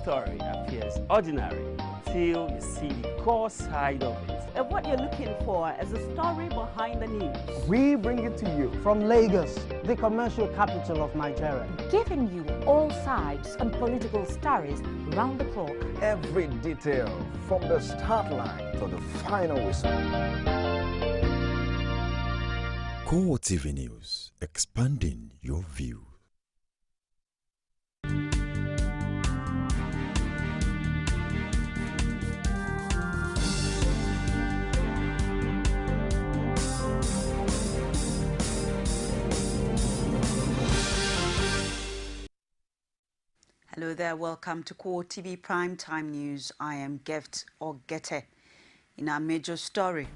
Story appears ordinary till you see the core side of it. And what you're looking for is the story behind the news. We bring it to you from Lagos, the commercial capital of Nigeria. Giving you all sides and political stories round the clock. Every detail from the start line to the final whistle. CoreTV News, expanding your view. Hello there, welcome to CoreTV Primetime News. I am Gift Ogete. In our major story,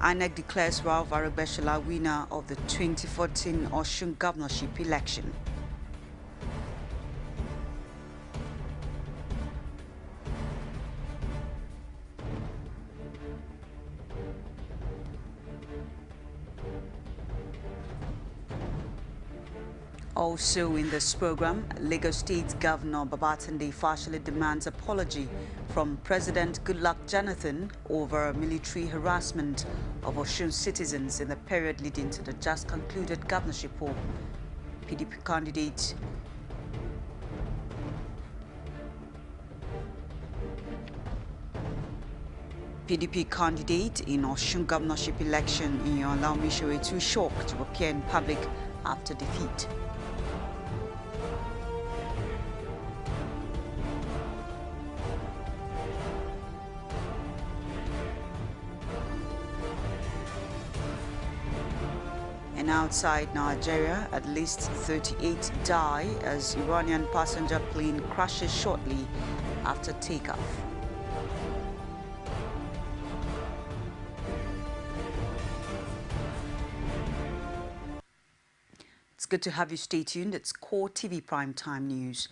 INEC declares Ralph Aregbesola winner of the 2014 Osun governorship election. Also in this program, Lagos State Governor Babatunde Fashola demands apology from President Goodluck Jonathan over military harassment of Osun citizens in the period leading to the just concluded governorship poll. PDP candidate in Osun governorship election, Iyola Omisore, too shocked to appear in public after defeat. And outside Nigeria, at least 38 die as Iranian passenger plane crashes shortly after takeoff. It's good to have you. Stay tuned. It's CoreTV Primetime News.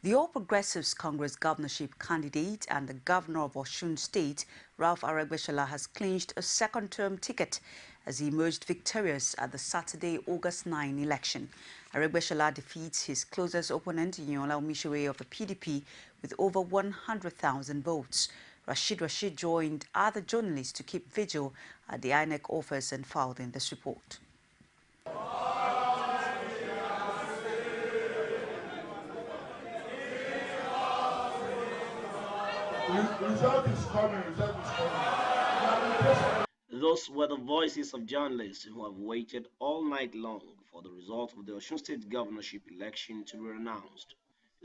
The All Progressives Congress governorship candidate and the governor of Osun State, Ralph Aregbesola, has clinched a second-term ticket as he emerged victorious at the Saturday, August 9 election. Aregbesola defeats his closest opponent, Iyola Omisore of the PDP, with over 100,000 votes. Rashid joined other journalists to keep vigil at the INEC office and filed in this report. Result is coming. Those were the voices of journalists who have waited all night long for the result of the Osun State governorship election to be announced.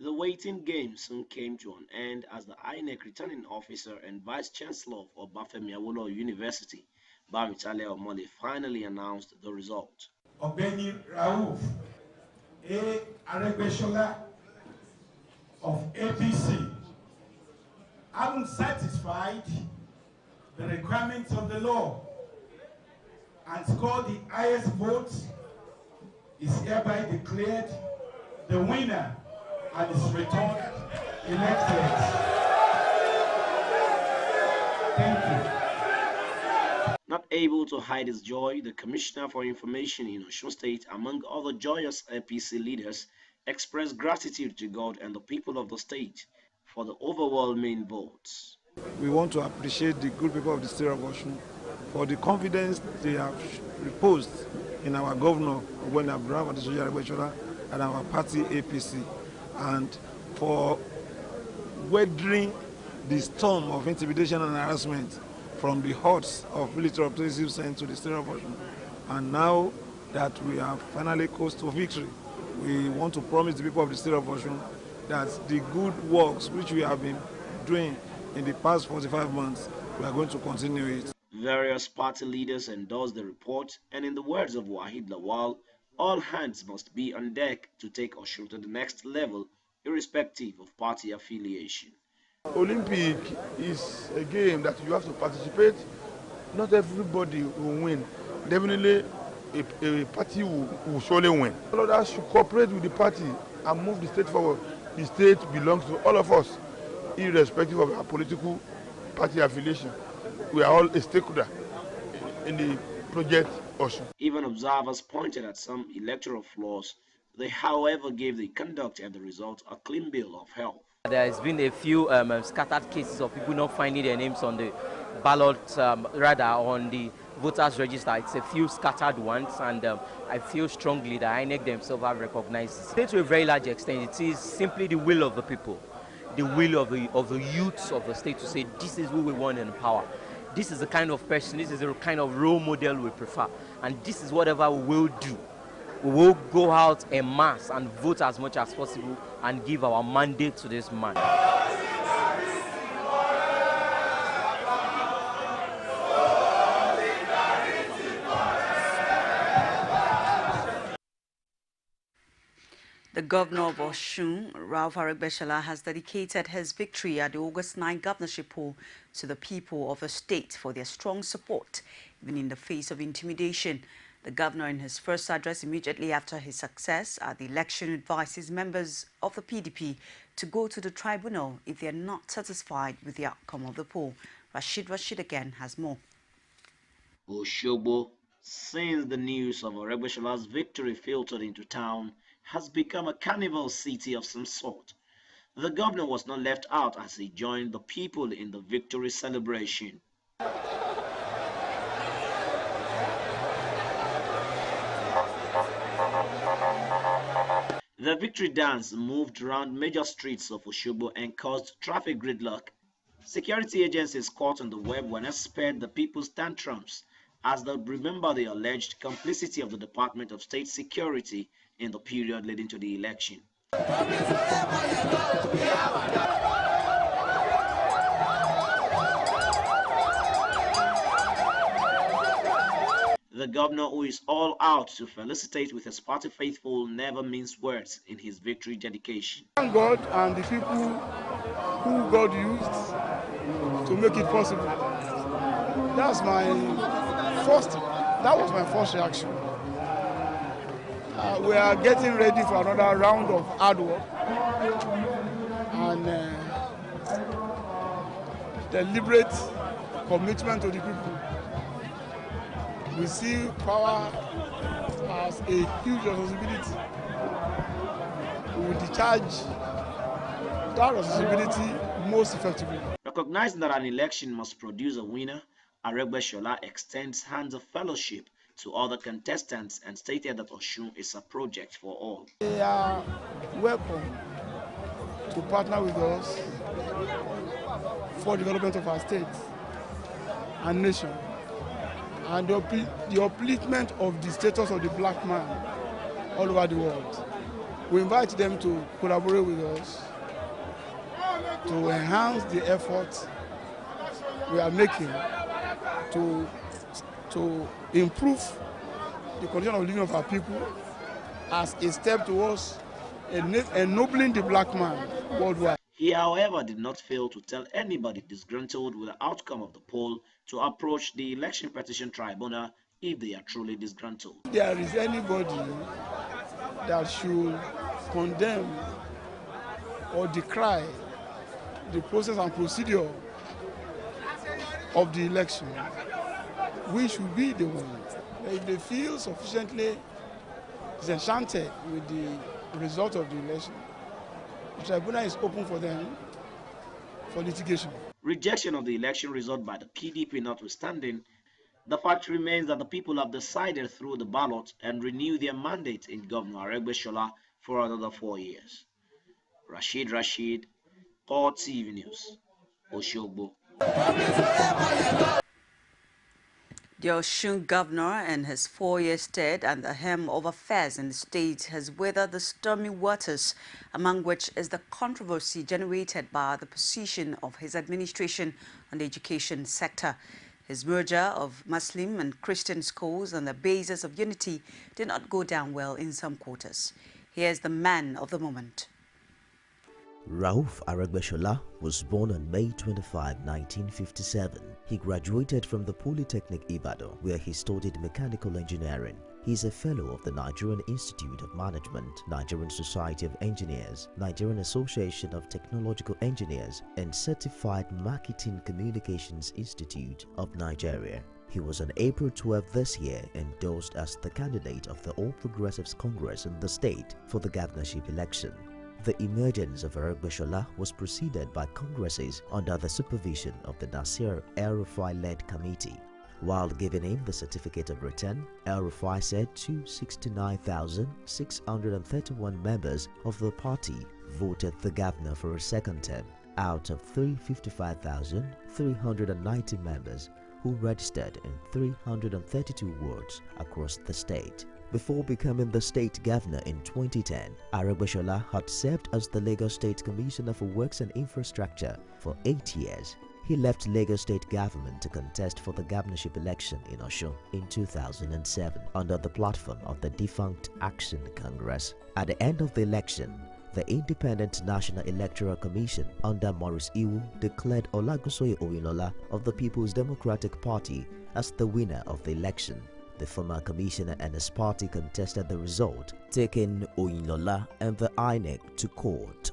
The waiting game soon came to an end as the INEC returning officer and Vice Chancellor of Obafemi Awolowo University, Bamitale Omole, finally announced the result. Obeni Rauf Aregbesola of APC, having satisfied the requirements of the law and scored the highest votes, is hereby declared the winner and is returned elected. Thank you. Not able to hide his joy, the Commissioner for Information in Osun State, among other joyous APC leaders, expressed gratitude to God and the people of the state for the overwhelming votes. We want to appreciate the good people of the state of Osun for the confidence they have reposed in our governor, Ralph Aregbesola, and our party APC, and for weathering the storm of intimidation and harassment from the hordes of military operatives sent to the state of Osun. And now that we are finally close to victory, we want to promise the people of the state of Osun that the good works which we have been doing in the past 45 months, we are going to continue it. Various party leaders endorsed the report, and in the words of Wahid Lawal, all hands must be on deck to take Osun to the next level, irrespective of party affiliation. Olympic is a game that you have to participate. Not everybody will win. Definitely, a party will surely win. All of us should cooperate with the party and move the state forward. The state belongs to all of us, irrespective of our political party affiliation. We are all a stakeholder in the project Osun. Even observers pointed at some electoral flaws They, however, gave the conduct and the result a clean bill of health. There has been a few scattered cases of people not finding their names on the ballot, rather on the voters register. It's a few scattered ones, and I feel strongly that INEC themselves have recognized it. To a very large extent, it is simply the will of the people, the will of the youths of the state to say, this is who we want in power. This is the kind of person, this is the kind of role model we prefer, and this is whatever we will do. We will go out en masse and vote as much as possible and give our mandate to this man. The governor of Osun, Ralph Aregbesola, has dedicated his victory at the August 9 governorship poll to the people of the state for their strong support, even in the face of intimidation. The governor, in his first address immediately after his success at the election, advises members of the PDP to go to the tribunal if they are not satisfied with the outcome of the poll. Rashid again has more. Osogbo, since the news of Aregbesola's victory filtered into town, has become a carnival city of some sort. The governor was not left out as he joined the people in the victory celebration. The victory dance moved around major streets of Osogbo and caused traffic gridlock. Security agencies caught on the web when spared the people's tantrums as they remember the alleged complicity of the Department of State Security in the period leading to the election. The governor, who is all out to felicitate with his party faithful, never minced words in his victory dedication. Thank God and the people who God used to make it possible. That was my first reaction. We are getting ready for another round of hard work and deliberate commitment to the people. We see power as a huge responsibility. We will discharge that responsibility most effectively. Recognizing that an election must produce a winner, Aregbesola extends hands of fellowship to other contestants and stated that Osun is a project for all. They are welcome to partner with us for development of our state and nation, and the upliftment of the status of the black man all over the world. We invite them to collaborate with us to enhance the efforts we are making to improve the condition of living of our people as a step towards ennobling the black man worldwide. He, however, did not fail to tell anybody disgruntled with the outcome of the poll to approach the election petition tribunal if they are truly disgruntled. If there is anybody that should condemn or decry the process and procedure of the election, we should be the one. If they feel sufficiently disenchanted with the result of the election, the tribunal is open for them for litigation. Rejection of the election result by the PDP notwithstanding, the fact remains that the people have decided through the ballot and renew their mandate in Governor Aregbesola for another 4 years. Rashid, CoreTV News, Osogbo. The Osun governor and his 4-year stint and the hem of affairs in the state has weathered the stormy waters, among which is the controversy generated by the position of his administration on the education sector. His merger of Muslim and Christian schools on the basis of unity did not go down well in some quarters. Here's the man of the moment. Ralph Aregbesola was born on May 25, 1957. He graduated from the Polytechnic Ibadan, where he studied mechanical engineering. He is a fellow of the Nigerian Institute of Management, Nigerian Society of Engineers, Nigerian Association of Technological Engineers, and Certified Marketing Communications Institute of Nigeria. He was on April 12 this year endorsed as the candidate of the All Progressives Congress in the state for the governorship election. The emergence of Aregbesola was preceded by congresses under the supervision of the Nasir El-Rufai-led committee. While giving him the certificate of return, El-Rufai said 269,631 members of the party voted the governor for a second term, out of 355,390 members who registered in 332 wards across the state. Before becoming the state governor in 2010, Aregbesola had served as the Lagos State Commissioner for Works and Infrastructure for 8 years. He left Lagos State government to contest for the governorship election in Osun in 2007 under the platform of the defunct Action Congress. At the end of the election, the Independent National Electoral Commission under Maurice Iwu declared Olagunsoye Oyinlola of the People's Democratic Party as the winner of the election. The former commissioner and his party contested the result, taking Oyinlola and the INEC to court.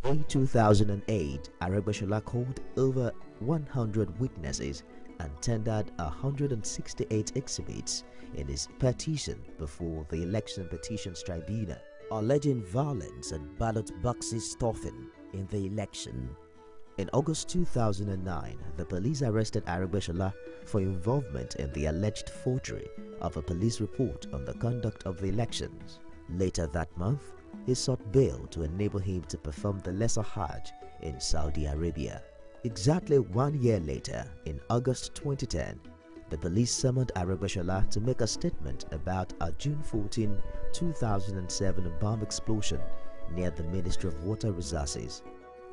In 2008, Aregbesola called over 100 witnesses and tendered 168 exhibits in his petition before the Election Petitions Tribunal, alleging violence and ballot boxes stuffing in the election. In August 2009, the police arrested Aregbesola for involvement in the alleged forgery of a police report on the conduct of the elections. Later that month, he sought bail to enable him to perform the Lesser Hajj in Saudi Arabia. Exactly 1 year later, in August 2010, the police summoned Aregbesola to make a statement about a June 14, 2007 bomb explosion near the Ministry of Water Resources.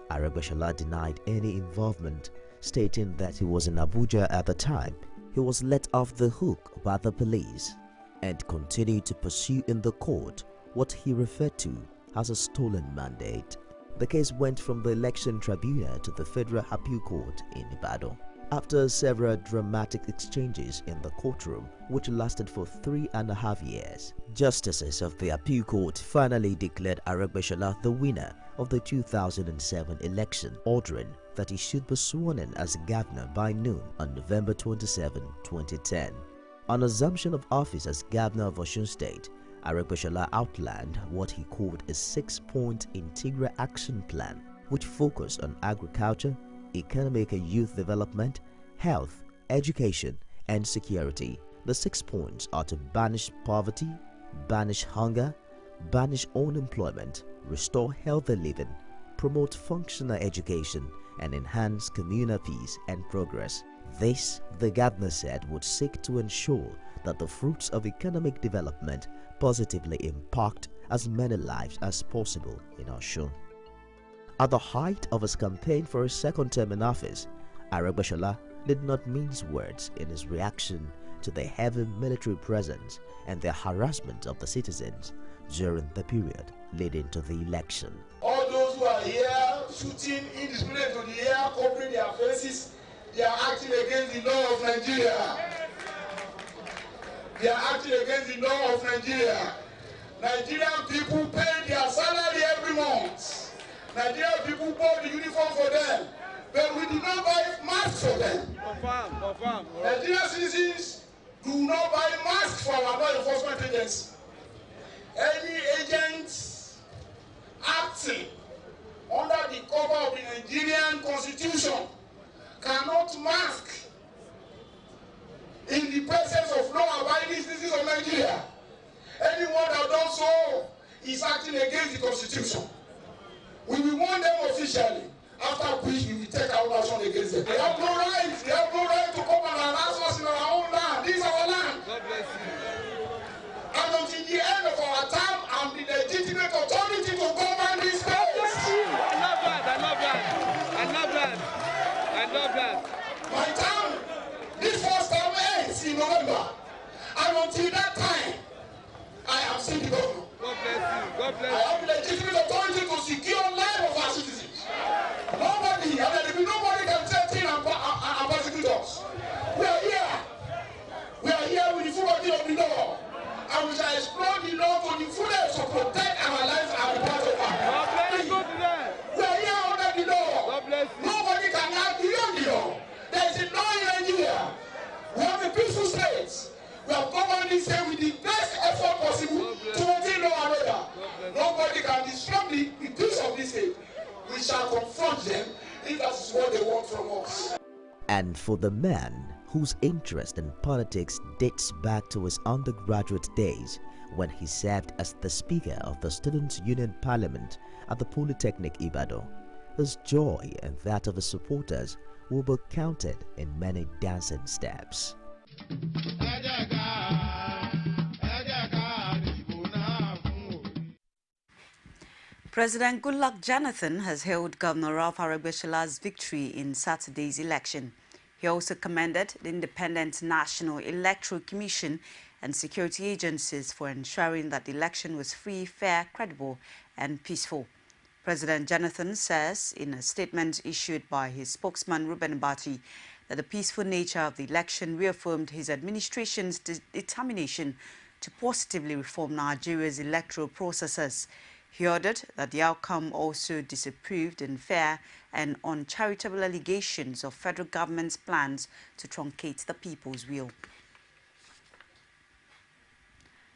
Aregbesola denied any involvement, stating that he was in Abuja at the time. He was let off the hook by the police and continued to pursue in the court what he referred to as a stolen mandate. The case went from the Election Tribunal to the Federal Appeal Court in Ibadan. After several dramatic exchanges in the courtroom, which lasted for 3.5 years, justices of the Appeal Court finally declared Aregbesola the winner of the 2007 election, ordering that he should be sworn in as governor by noon on November 27, 2010. On assumption of office as governor of Osun State, Aregbesola outlined what he called a 6-point integral action plan, which focused on agriculture, economic and youth development, health, education, and security. The 6 points are to banish poverty, banish hunger, banish unemployment, restore healthy living, promote functional education, and enhance communal peace and progress. This, the governor said, would seek to ensure that the fruits of economic development positively impact as many lives as possible in Osun. At the height of his campaign for a second term in office, Aregbesola did not mince words in his reaction to the heavy military presence and the harassment of the citizens during the period leading to the election. All those who are here shooting indiscriminately to the air, covering their faces, they are acting against the law of Nigeria. They are acting against the law of Nigeria. Nigerian people pay their salary every month. Nigerian people bought the uniform for them, but we do not buy masks for them. Confirm. Nigerian citizens do not buy masks for our law enforcement agents. Any agents acting under the cover of the Nigerian Constitution cannot mask in the presence of law-abiding citizens of Nigeria. Anyone that does so is acting against the Constitution. We will warn them officially, after which we will take our action against them. They have no right. They have no right to come and harass us in our own land. This is our land. God bless you. And until the end of our term, I'm the legitimate authority to govern this place. God bless you. I love that. My term, this first term ends in November. And until that time, I am still the governor. God bless you. I have legitimate authority to secure life of our citizens. Nobody, and there will be nobody can threaten and persecute us. We are here with the full body of the law. And we shall explore the law to the fullest to protect our lives and the part of our lives. We are here under the law. Nobody can argue beyond the law. There is a law in Nigeria. We have a we say with the best effort possible to maintain law and order. Nobody can disrupt the peace of this state. We shall confront them if that is what they want from us. And for the man whose interest in politics dates back to his undergraduate days when he served as the Speaker of the Students' Union Parliament at the Polytechnic Ibadan, his joy and that of his supporters will be counted in many dancing steps. President Goodluck Jonathan has hailed Governor Ralph Aregbesolah's victory in Saturday's election. He also commended the Independent National Electoral Commission and security agencies for ensuring that the election was free, fair, credible, and peaceful. President Jonathan says in a statement issued by his spokesman Ruben Bati that the peaceful nature of the election reaffirmed his administration's determination to positively reform Nigeria's electoral processes. He ordered that the outcome also disapproved unfair and uncharitable allegations of federal government's plans to truncate the people's will.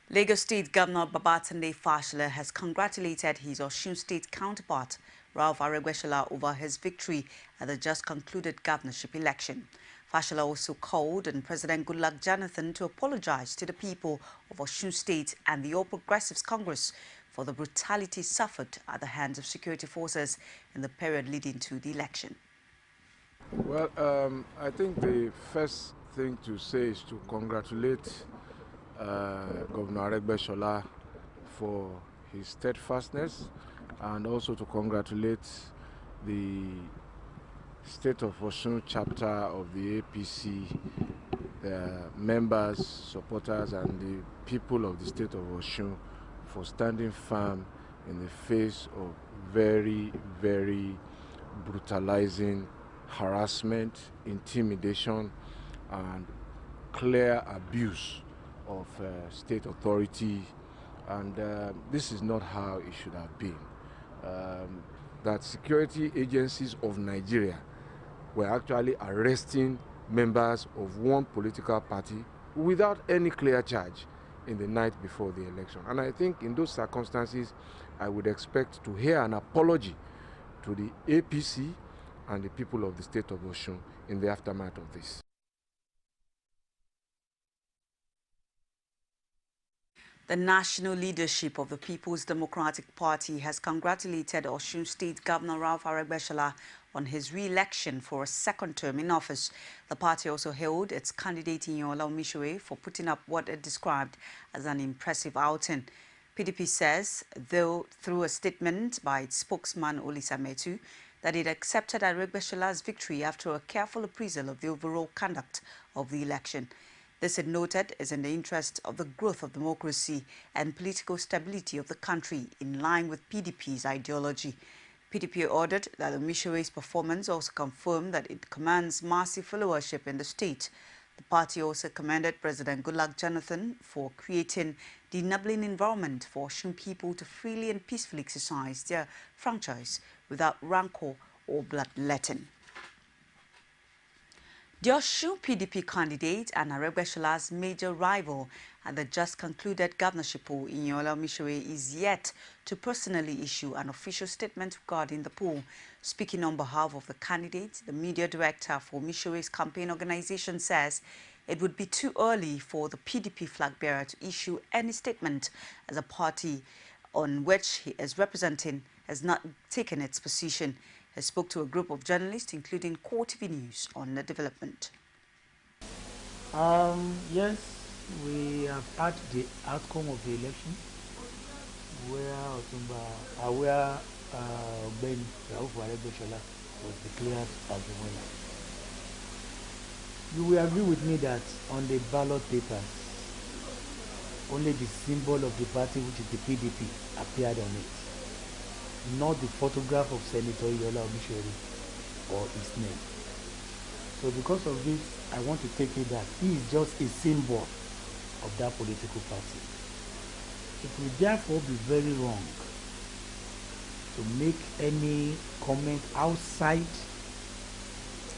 Lagos State Governor Babatunde Fashola has congratulated his Osun State counterpart, Ralph Aregbesola, over his victory at the just concluded governorship election. Fashola also called on President Goodluck Jonathan to apologize to the people of Osun State and the All Progressives Congress for the brutality suffered at the hands of security forces in the period leading to the election. Well, I think the first thing to say is to congratulate Governor Aregbesola for his steadfastness, and also to congratulate the State of Osun chapter of the APC, the members, supporters, and the people of the State of Osun for standing firm in the face of very, very brutalizing harassment, intimidation, and clear abuse of state authority. And this is not how it should have been. That security agencies of Nigeria were actually arresting members of one political party without any clear charge in the night before the election. And I think in those circumstances, I would expect to hear an apology to the APC and the people of the State of Osun in the aftermath of this. The national leadership of the People's Democratic Party has congratulated Osun State Governor Ralph Aregbesola on his re-election for a second term in office. The party also hailed its candidate Inyola Omishowe for putting up what it described as an impressive outing. PDP says, though through a statement by its spokesman Olisa Metu, that it accepted Aregbesola's victory after a careful appraisal of the overall conduct of the election. This, it noted, is in the interest of the growth of democracy and political stability of the country, in line with PDP's ideology. PDP ordered that Omishowe's performance also confirmed that it commands massive followership in the state. The party also commended President Goodluck Jonathan for creating the enabling environment for Osun people to freely and peacefully exercise their franchise without rancor or bloodletting. The Osun PDP candidate and Aregbesola's major rival at the just concluded governorship poll, Inyola Omishowe, is yet to personally issue an official statement regarding the poll. Speaking on behalf of the candidate, the media director for Omishowe's campaign organization says it would be too early for the PDP flag bearer to issue any statement, as a party on which he is representing has not taken its position. He spoke to a group of journalists, including CoreTV News, on the development. Yes, we have had the outcome of the election, where Ben Ralph Aregbesola was declared as the winner. You will agree with me that on the ballot papers, only the symbol of the party, which is the PDP, appeared on it, not the photograph of Senator Inyola Omishowe or his name. So because of this, I want to take it that he is just a symbol of that political party. It will therefore be very wrong to make any comment outside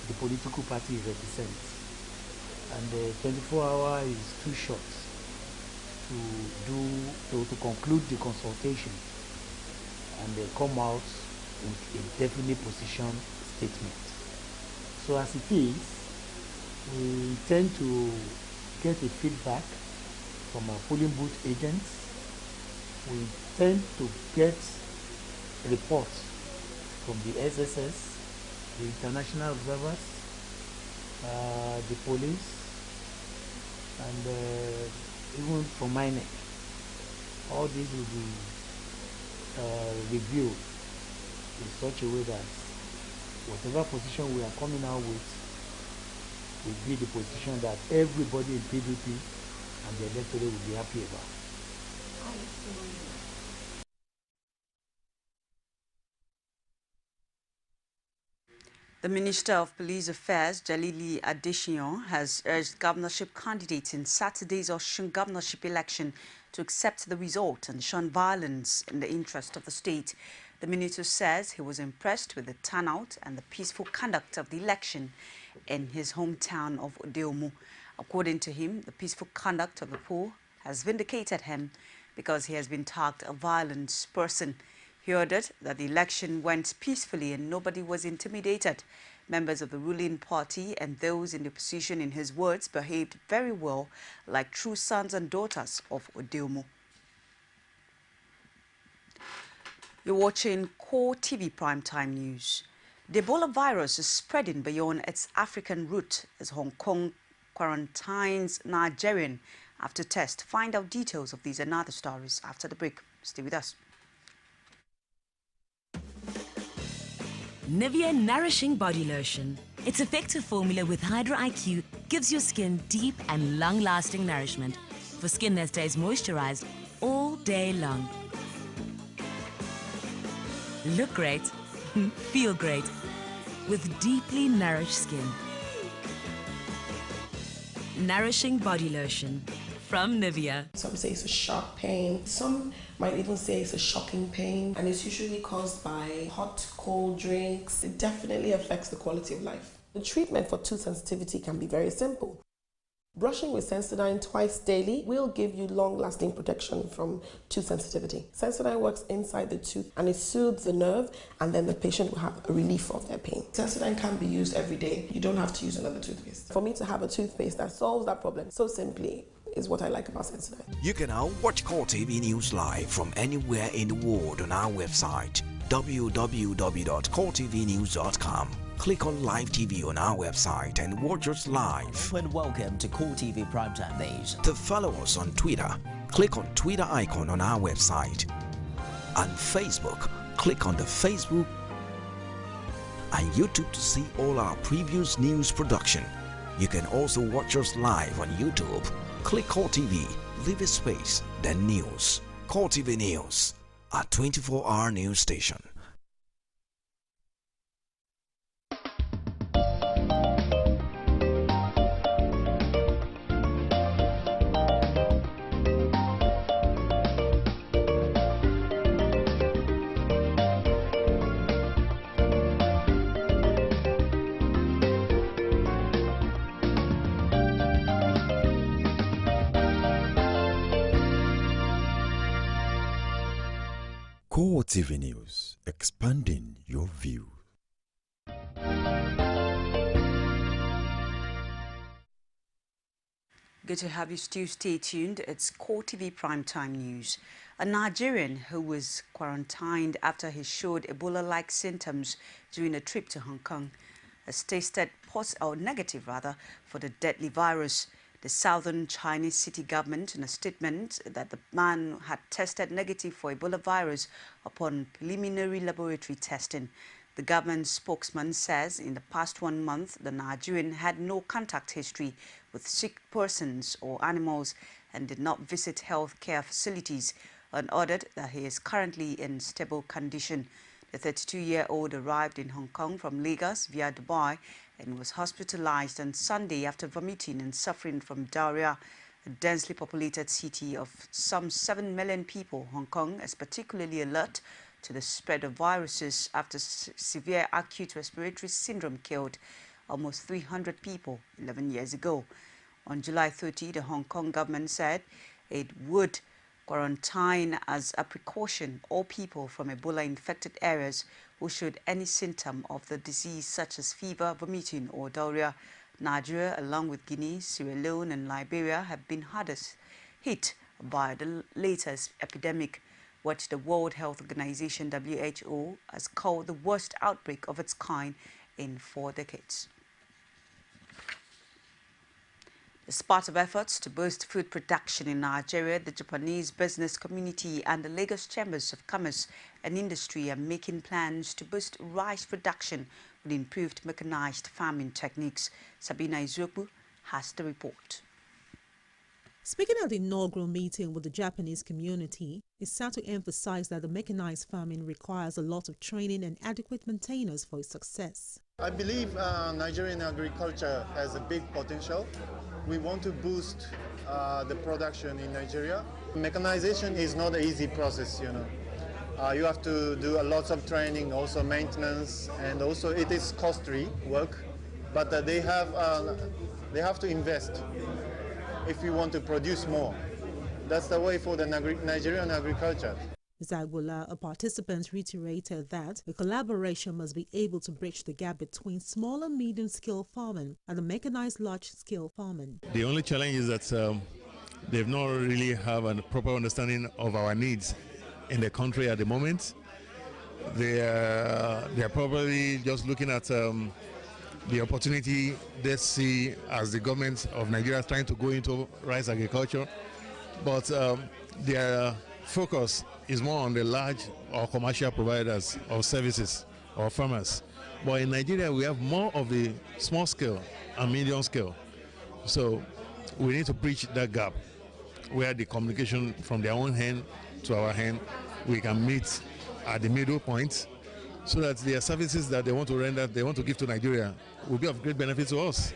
the political party he represents. And 24 hours is too short to conclude the consultation, and they come out with a definitely position statement. So as it is, we tend to get a feedback from our polling booth agents. We tend to get reports from the SSS, the international observers, the police, and even from INEC. All these will be reviewed in such a way that whatever position we are coming out with will be the position that everybody in PDP and the electorate will be happy about. The Minister of Police Affairs, Jalili Adesina, has urged governorship candidates in Saturday's Osun governorship election to accept the result and shun violence in the interest of the state. The minister says he was impressed with the turnout and the peaceful conduct of the election in his hometown of Odeomu. According to him, the peaceful conduct of the poll has vindicated him because he has been tagged a violent person. He ordered that the election went peacefully and nobody was intimidated. Members of the ruling party and those in the opposition, in his words, behaved very well like true sons and daughters of Odeomu. You're watching CoreTV Primetime News. The Ebola virus is spreading beyond its African route as Hong Kong quarantines Nigerian after test. Find out details of these and other stories after the break. Stay with us. Nivea Nourishing Body Lotion. Its effective formula with Hydra IQ gives your skin deep and long-lasting nourishment for skin that stays moisturized all day long. Look great, feel great with deeply nourished skin. Nourishing Body Lotion from Nivea. Some say it's a sharp pain. Some might even say it's a shocking pain, and it's usually caused by hot, cold drinks. It definitely affects the quality of life. The treatment for tooth sensitivity can be very simple. Brushing with Sensodyne twice daily will give you long-lasting protection from tooth sensitivity. Sensodyne works inside the tooth and it soothes the nerve, and then the patient will have a relief of their pain. Sensodyne can be used every day. You don't have to use another toothpaste. For me to have a toothpaste that solves that problem so simply is what I like about Sensodyne. You can now watch CoreTV News live from anywhere in the world on our website www.coretvnews.com. Click on Live TV on our website and watch us live. And welcome to CoreTV Primetime News. To follow us on Twitter, click on Twitter icon on our website. On Facebook, click on the Facebook and YouTube to see all our previous news production. You can also watch us live on YouTube. Click CoreTV, leave a space, then News. CoreTV News, a 24-hour news station. CoreTV News, expanding your view. Good to have you still stay tuned. It's CoreTV Primetime News. A Nigerian who was quarantined after he showed Ebola-like symptoms during a trip to Hong Kong has tested negative for the deadly virus. The southern Chinese city government, in a statement, that the man had tested negative for Ebola virus upon preliminary laboratory testing. The government spokesman says in the past 1 month, the Nigerian had no contact history with sick persons or animals and did not visit health care facilities, and ordered that he is currently in stable condition. The 32-year-old arrived in Hong Kong from Lagos via Dubai and was hospitalized on Sunday after vomiting and suffering from diarrhea. A densely populated city of some 7 million people, Hong Kong is particularly alert to the spread of viruses after severe acute respiratory syndrome killed almost 300 people 11 years ago. On July 30, the Hong Kong government said it would quarantine as a precaution all people from Ebola-infected areas who showed any symptom of the disease such as fever, vomiting or diarrhea. Nigeria, along with Guinea, Sierra Leone and Liberia, have been hardest hit by the latest epidemic, what the World Health Organization (WHO) has called the worst outbreak of its kind in 4 decades. As part of efforts to boost food production in Nigeria, the Japanese business community and the Lagos Chambers of Commerce and Industry are making plans to boost rice production with improved mechanized farming techniques. Sabina Izoku has the report. Speaking at the inaugural meeting with the Japanese community, he sought to emphasize that the mechanized farming requires a lot of training and adequate maintenance for its success. I believe Nigerian agriculture has a big potential. We want to boost the production in Nigeria. Mechanization is not an easy process, you know. You have to do a lot of training, also maintenance, and also it is costly work. But they have to invest if you want to produce more. That's the way for the Nigerian agriculture. Zagbola, participants reiterated that the collaboration must be able to bridge the gap between small and medium-scale farming and the mechanized large-scale farming. The only challenge is that they've not really have a proper understanding of our needs in the country at the moment. They are probably just looking at the opportunity they see as the government of Nigeria is trying to go into rice agriculture, but their focus is more on the large or commercial providers of services or farmers. But in Nigeria, we have more of the small scale and medium scale. So we need to bridge that gap where the communication from their own hand to our hand, we can meet at the middle point so that their services that they want to render, they want to give to Nigeria will be of great benefit to us.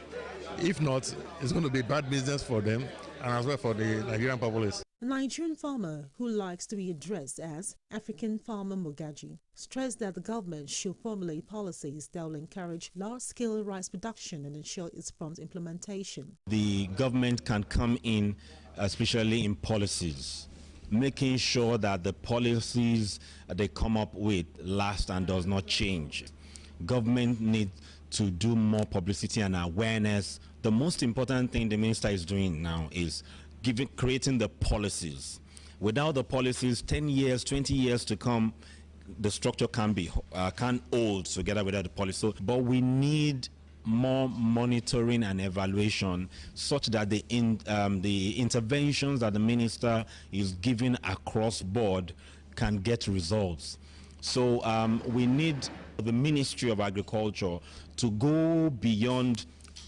If not, it's going to be bad business for them and as well for the Nigerian populace. A Nigerian farmer who likes to be addressed as African Farmer Mogaji stressed that the government should formulate policies that will encourage large-scale rice production and ensure its prompt implementation. The government can come in, especially in policies, making sure that the policies they come up with last and does not change. Government needs to do more publicity and awareness. The most important thing the minister is doing now is creating the policies. Without the policies, 10 years, 20 years to come, the structure can't hold together without the policy. So, but we need more monitoring and evaluation such that the interventions that the minister is giving across board can get results. So we need the Ministry of Agriculture to go beyond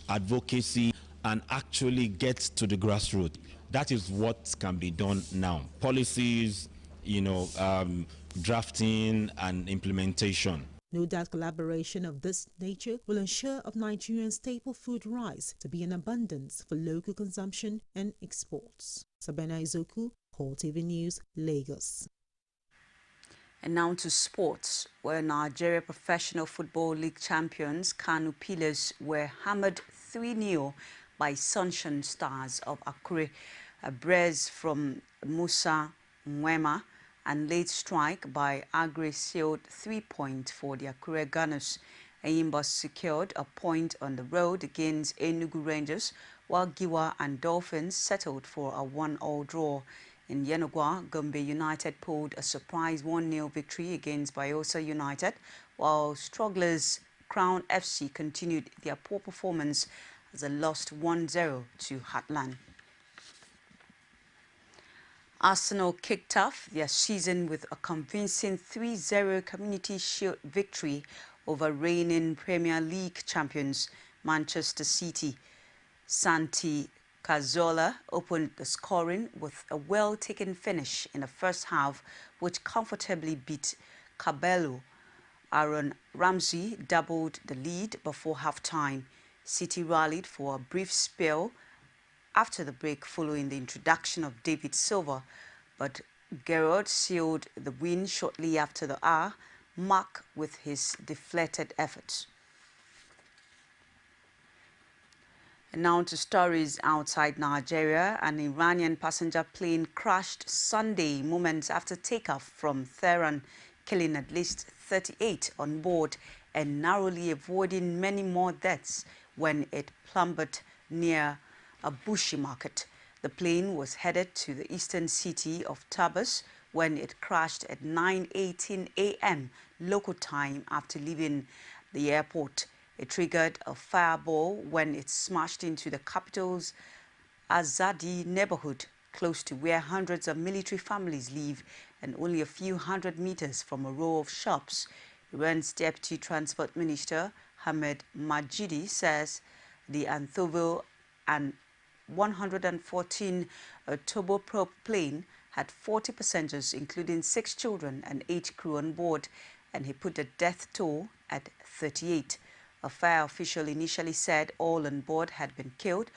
advocacy and actually get to the grassroots. That is what can be done now. Policies, drafting and implementation. No doubt collaboration of this nature will ensure of Nigerian staple food rice to be in abundance for local consumption and exports. Sabina Izoku, CoreTV News, Lagos. And now to sports, where Nigeria Professional Football League champions Kano Pillars were hammered 3-0 by Sunshine Stars of Akure. A brace from Musa Mwema and late strike by Agri sealed 3 points for the Akure Gunners. Ayimba secured a point on the road against Enugu Rangers, while Giwa and Dolphins settled for a 1-1 draw. In Yenogwa, Gombe United pulled a surprise 1-0 victory against Bayelsa United, while strugglers Crown FC continued their poor performance as they lost 1-0 to Heartland. Arsenal kicked off their season with a convincing 3-0 Community Shield victory over reigning Premier League champions Manchester City. Santi Cazorla opened the scoring with a well-taken finish in the first half, which comfortably beat Cabello. Aaron Ramsey doubled the lead before half-time. City rallied for a brief spell after the break following the introduction of David Silva, but Gerrard sealed the win shortly after the hour mark with his deflected efforts. And now to stories outside Nigeria. An Iranian passenger plane crashed Sunday moments after takeoff from Tehran, killing at least 38 on board and narrowly avoiding many more deaths when it plummeted near a bushy market. The plane was headed to the eastern city of Tabriz when it crashed at 9:18 a.m. local time after leaving the airport. It triggered a fireball when it smashed into the capital's Azadi neighborhood, close to where hundreds of military families live and only a few hundred meters from a row of shops. Iran's Deputy Transport Minister Hamed Majidi says the Anthrovo and 114 turboprop plane had 40 passengers, including 6 children and 8 crew on board, and he put the death toll at 38. A fire official initially said all on board had been killed,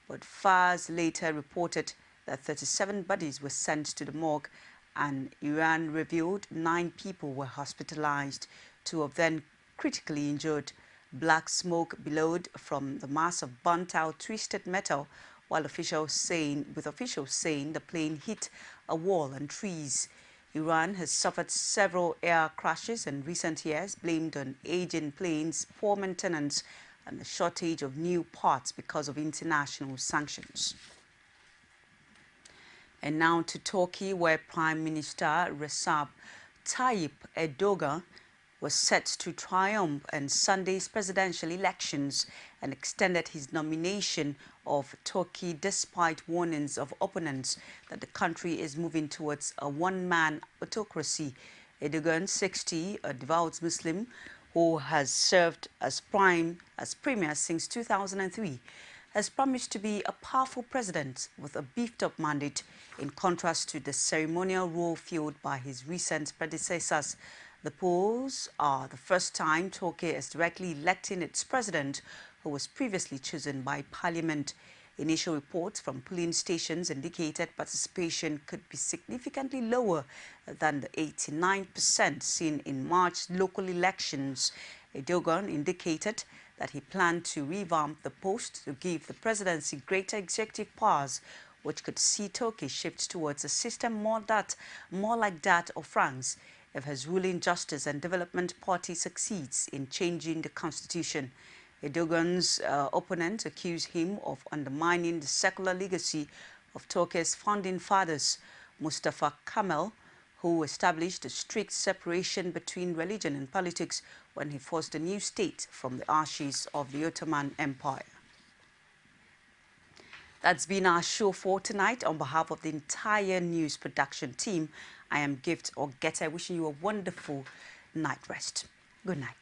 but FARS later reported that 37 bodies were sent to the morgue, and Iran revealed 9 people were hospitalized, 2 of them critically injured. Black smoke billowed from the mass of burnt-out twisted metal, while officials saying the plane hit a wall and trees. Iran has suffered several air crashes in recent years, blamed on aging planes, poor maintenance, and the shortage of new parts because of international sanctions. And now to Turkey, where Prime Minister Recep Tayyip Erdogan was set to triumph in Sunday's presidential elections and extended his nomination of Turkey despite warnings of opponents that the country is moving towards a one-man autocracy. Erdogan, 60, a devout Muslim who has served as premier since 2003, has promised to be a powerful president with a beefed-up mandate, in contrast to the ceremonial role filled by his recent predecessors. The polls are the first time Turkey is directly electing its president, who was previously chosen by parliament. Initial reports from polling stations indicated participation could be significantly lower than the 89% seen in March local elections. Erdogan indicated that he planned to revamp the post to give the presidency greater executive powers, which could see Turkey shift towards a system more like that of France, if his ruling Justice and Development Party succeeds in changing the constitution. Erdogan's opponents accuse him of undermining the secular legacy of Turkey's founding fathers, Mustafa Kemal, who established a strict separation between religion and politics when he forced a new state from the ashes of the Ottoman Empire. That's been our show for tonight. On behalf of the entire news production team, I am Gift Ogeta, wishing you a wonderful night rest. Good night.